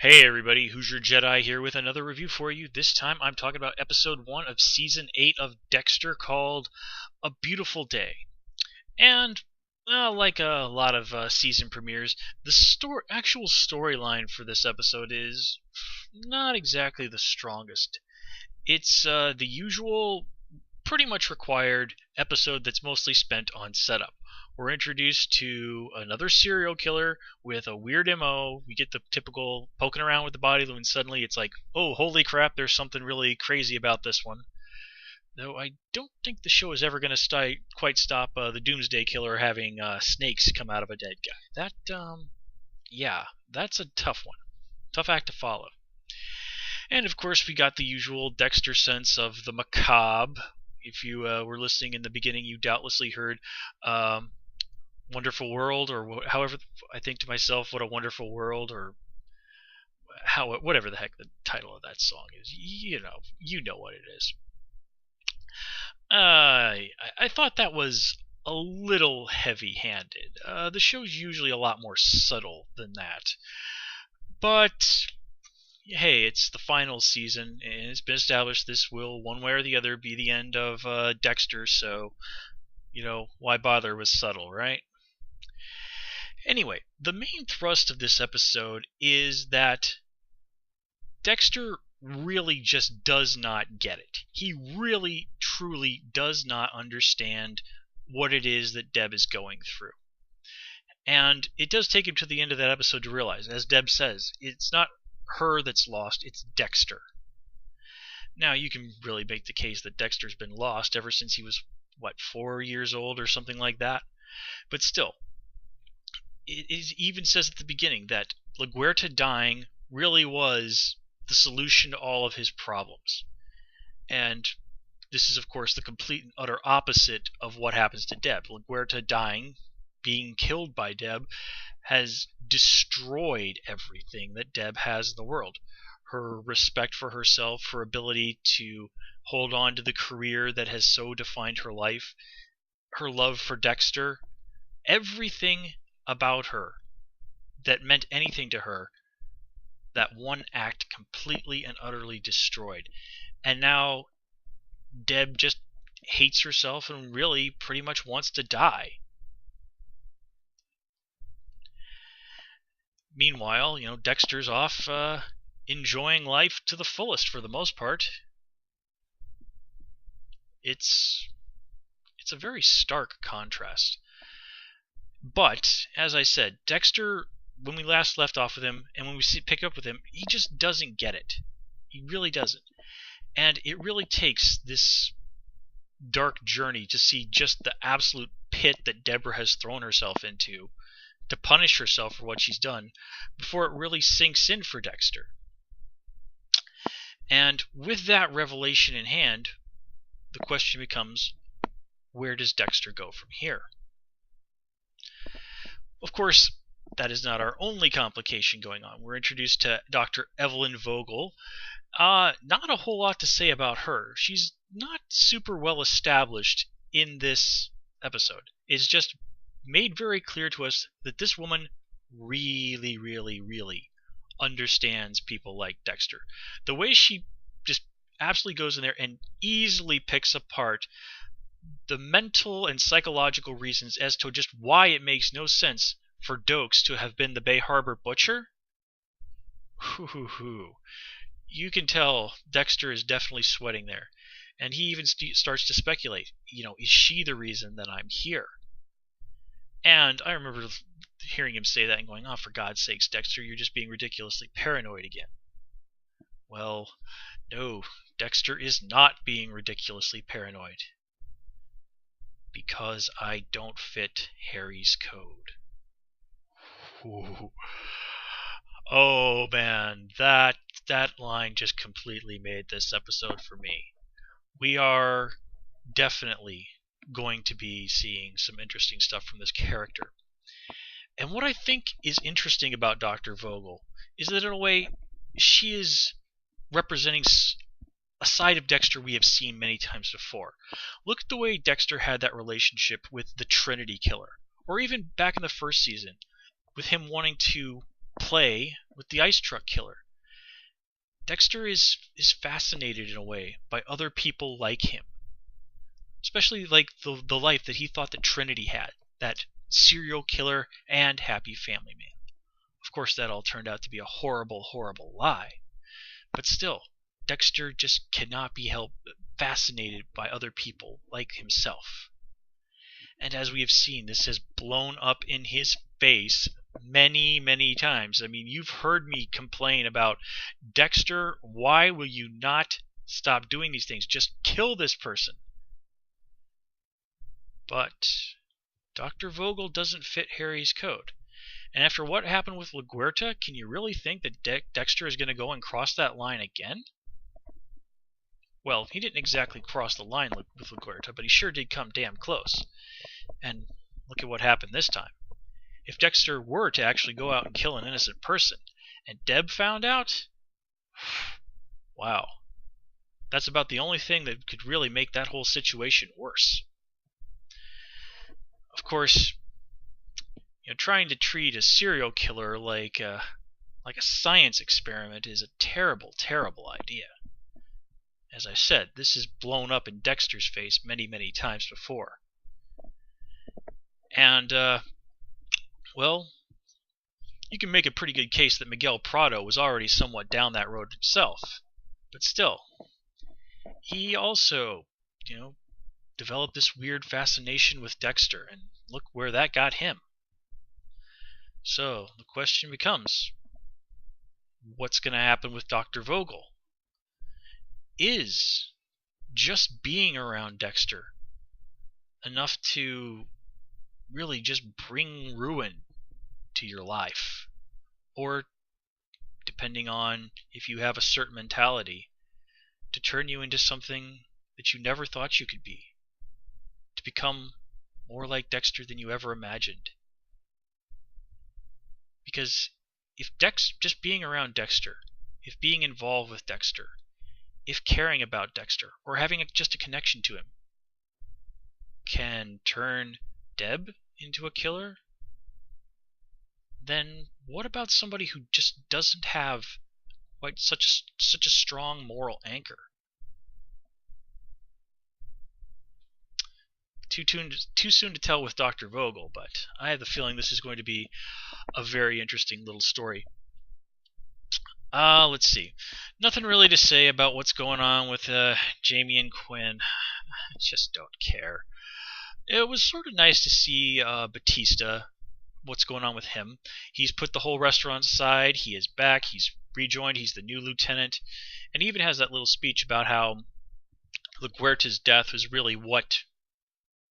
Hey everybody, Hoosier Jedi here with another review for you. This time I'm talking about episode 1 of season 8 of Dexter called A Beautiful Day. And, like a lot of season premieres, the actual storyline for this episode is not exactly the strongest. It's the usual, pretty much required episode that's mostly spent on setup. We're introduced to another serial killer with a weird MO. We get the typical poking around with the body, and suddenly it's like, oh, holy crap, there's something really crazy about this one. Though I don't think the show is ever going to quite stop the Doomsday Killer having snakes come out of a dead guy. Yeah, that's a tough one. Tough act to follow. And of course, we got the usual Dexter sense of the macabre. If you were listening in the beginning, you doubtlessly heard Wonderful World, or however I think to myself, what a wonderful world, or whatever the heck the title of that song is. You know what it is. I thought that was a little heavy-handed. The show's usually a lot more subtle than that. But hey, it's the final season, and it's been established this will, one way or the other, be the end of Dexter, so, why bother with subtle, right? Anyway, the main thrust of this episode is that Dexter really just does not get it. He really, truly does not understand what it is that Deb is going through. And it does take him to the end of that episode to realize, as Deb says, it's not her that's lost, it's Dexter. Now, you can really make the case that Dexter's been lost ever since he was, 4 years old or something like that? But still, it even says at the beginning that LaGuerta dying really was the solution to all of his problems. And this is, of course, the complete and utter opposite of what happens to Deb. LaGuerta dying, being killed by Deb, has destroyed everything that Deb has in the world. Her respect for herself, her ability to hold on to the career that has so defined her life, her love for Dexter, everything about her that meant anything to her, that one act completely and utterly destroyed. And now Deb just hates herself and really pretty much wants to die. Meanwhile, Dexter's off enjoying life to the fullest for the most part. It's a very stark contrast. But, as I said, Dexter, when we last left off with him, and when we pick up with him, he just doesn't get it. He really doesn't. And it really takes this dark journey to see just the absolute pit that Deborah has thrown herself into to punish herself for what she's done before it really sinks in for Dexter. And with that revelation in hand, the question becomes, where does Dexter go from here? Of course, that is not our only complication going on. We're introduced to Dr. Evelyn Vogel. Not a whole lot to say about her. She's not super well established in this episode. It's just made very clear to us that this woman really, really, really understands people like Dexter. The way she just absolutely goes in there and easily picks apart the mental and psychological reasons as to just why it makes no sense for Dokes to have been the Bay Harbor butcher. You can tell Dexter is definitely sweating there. And he even starts to speculate, is she the reason that I'm here? And I remember hearing him say that and going, oh, for God's sakes, Dexter, you're just being ridiculously paranoid again. Well, no, Dexter is not being ridiculously paranoid. Because I don't fit Harry's code. Ooh. Oh man, that line just completely made this episode for me. We are definitely going to be seeing some interesting stuff from this character. And what I think is interesting about Dr. Vogel is that in a way she is representing a side of Dexter we have seen many times before. Look at the way Dexter had that relationship with the Trinity Killer, or even back in the first season, with him wanting to play with the ice truck killer. Dexter is fascinated in a way by other people like him, especially like the life that he thought that Trinity had, that serial killer and happy family man. Of course, that all turned out to be a horrible, horrible lie. But still, Dexter just cannot be helped fascinated by other people like himself. And as we have seen, this has blown up in his face many, many times. I mean, you've heard me complain about, Dexter, why will you not stop doing these things? Just kill this person. But Dr. Vogel doesn't fit Harry's code. And after what happened with LaGuerta, can you really think that Dexter is going to go and cross that line again? Well, he didn't exactly cross the line with LaGuerta, but he sure did come damn close. And look at what happened this time. If Dexter were to actually go out and kill an innocent person, and Deb found out, wow. That's about the only thing that could really make that whole situation worse. Of course, trying to treat a serial killer like a science experiment is a terrible, terrible idea. As I said, this is blown up in Dexter's face many, many times before. And, well, you can make a pretty good case that Miguel Prado was already somewhat down that road himself. But still, he also, developed this weird fascination with Dexter, and look where that got him. So, the question becomes, what's going to happen with Dr. Vogel? Is just being around Dexter enough to really just bring ruin to your life? Or, depending on if you have a certain mentality, to turn you into something that you never thought you could be? To become more like Dexter than you ever imagined? Because if just being around Dexter, if being involved with Dexter, if caring about Dexter, or having just a connection to him, can turn Deb into a killer, then what about somebody who just doesn't have quite such a strong moral anchor? Too soon to tell with Dr. Vogel, but I have the feeling this is going to be a very interesting little story. Let's see. Nothing really to say about what's going on with Jamie and Quinn. I just don't care. It was sort of nice to see Batista, what's going on with him. He's put the whole restaurant aside. He is back. He's rejoined. He's the new lieutenant. And he even has that little speech about how LaGuerta's death was really what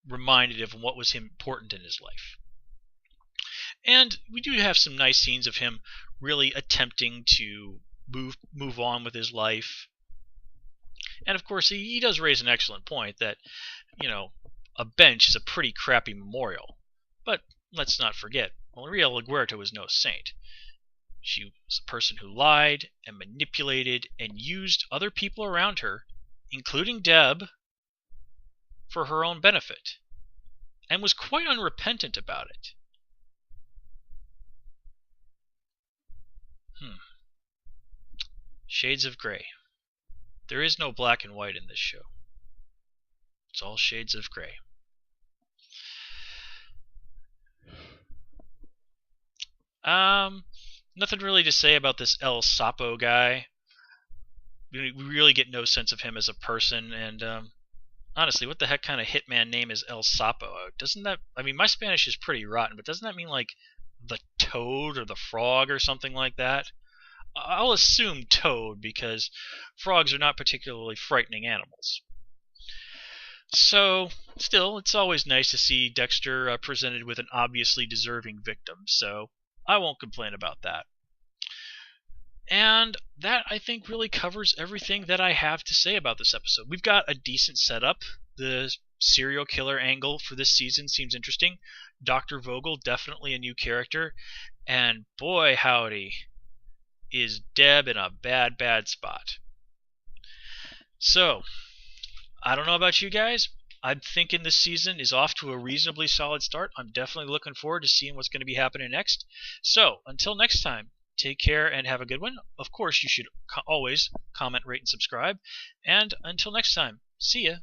reminded of what was important in his life. And we do have some nice scenes of him really attempting to move on with his life. And of course, he does raise an excellent point that, a bench is a pretty crappy memorial. But let's not forget, Maria LaGuerta was no saint. She was a person who lied and manipulated and used other people around her, including Deb, for her own benefit, and was quite unrepentant about it. Shades of gray. There is no black and white in this show. It's all shades of gray. Nothing really to say about this El Sapo guy. We really get no sense of him as a person, and honestly, what the heck kind of hitman name is El Sapo? Doesn't that... I mean, my Spanish is pretty rotten, but doesn't that mean like the toad or the frog or something like that? I'll assume toad, because frogs are not particularly frightening animals. So, still, it's always nice to see Dexter presented with an obviously deserving victim, so I won't complain about that. And that, I think, really covers everything that I have to say about this episode. We've got a decent setup. The serial killer angle for this season seems interesting. Dr. Vogel, definitely a new character. And boy howdy, is Deb in a bad, bad spot. So, I don't know about you guys. I'm thinking this season is off to a reasonably solid start. I'm definitely looking forward to seeing what's going to be happening next. So, until next time, Take care and have a good one. Of course, you should always comment, rate, and subscribe. And until next time, see ya.